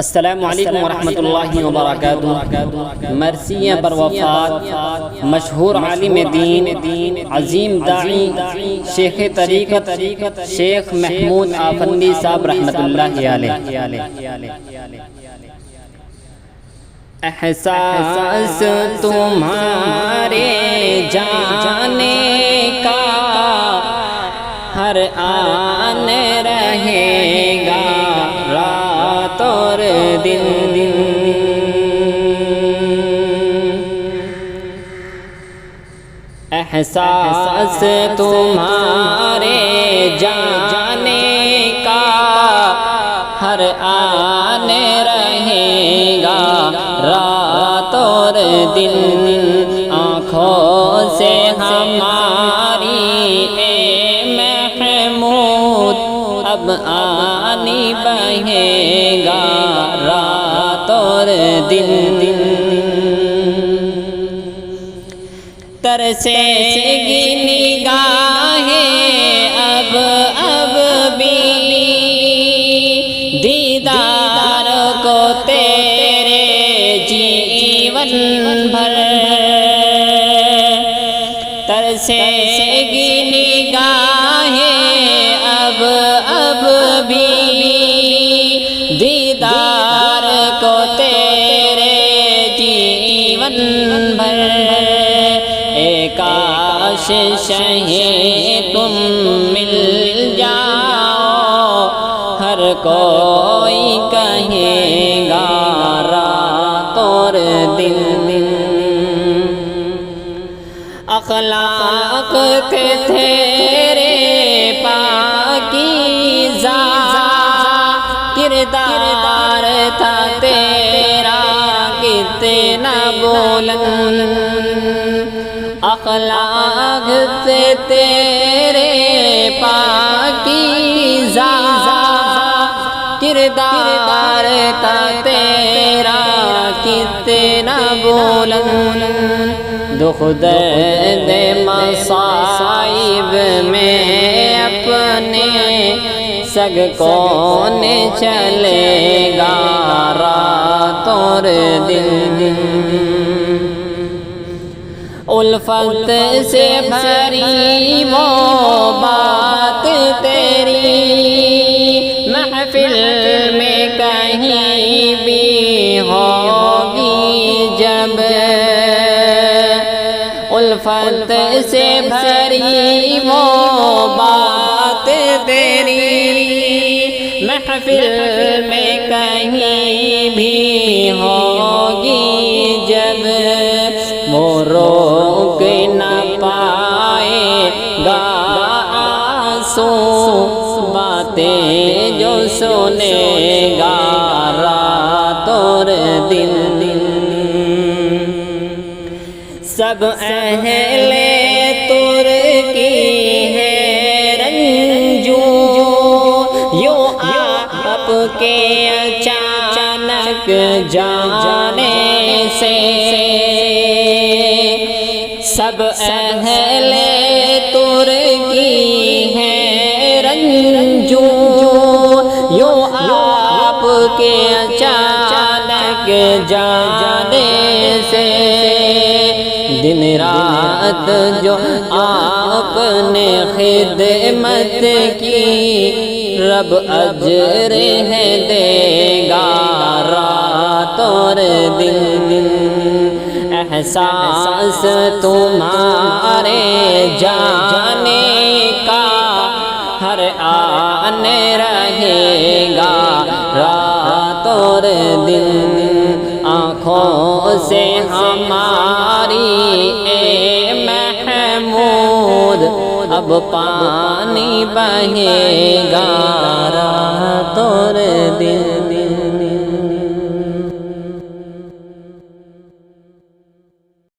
السلام علیکم ورحمۃ اللہ وبرکاتہ۔ مرثیہ بر وفات مشہور عالم دین، عظیم داعی، شیخ طریقت شیخ محمود آفندی صاحب رحمۃ اللہ علیہ۔ احساس تمہارے جانے کا ہر آن رہے گا، رات اور دن۔ احساس تمہارے جانے کا ہر آن رہے گا، رات اور دن۔ آنکھوں سے ہماری اے محمود اب آنی بہے گا، رات اور دن۔ ترسے گی نگاہیں اب بھی دیدار کو تیرے جیون بھر۔ ترسے گی نگاہیں اب بھی دیدار کو تیرے جیون بھر۔ اے کاش شہیں تم مل جاؤ، ہر کوئی کہے گا، رات اور دن۔ اخلاق تھے تیرے پاکیزہ، کردار تھا تیرا کتنا بلند۔ اخلاق تھے تیرے پاکیزہ، کردار تھا تیرا کتنا بلند۔ دکھ درد مصائب میں اپنے سگ کون چلے گا، رات اور دن۔ الفت سے بھری وہ بات تیری محفل میں کہیں بھی ہوگی جب۔ الفت سے بھری وہ بات تیری محفل میں کہیں بھی ہوگی جب۔ وہ روک نہ پائے گا آنسو، باتیں جو سنے گا، رات اور دن۔ سب اہل ترکی ہے رنجو، یوں آپ کے اچانک جانے سے۔ سب اہل ترکی ہے رنجو، یوں آپ کے اچانک جانے سے۔ دن رات جو آپ نے خدمت کی، رب اجر ہے دے گا، رات اور دن۔ احساس تمہارے جانے کا ہر آن رہے گا، رات اور دن۔ آنکھوں سے ہماری اے محمود اب پانی بہے گا، رات اور دن۔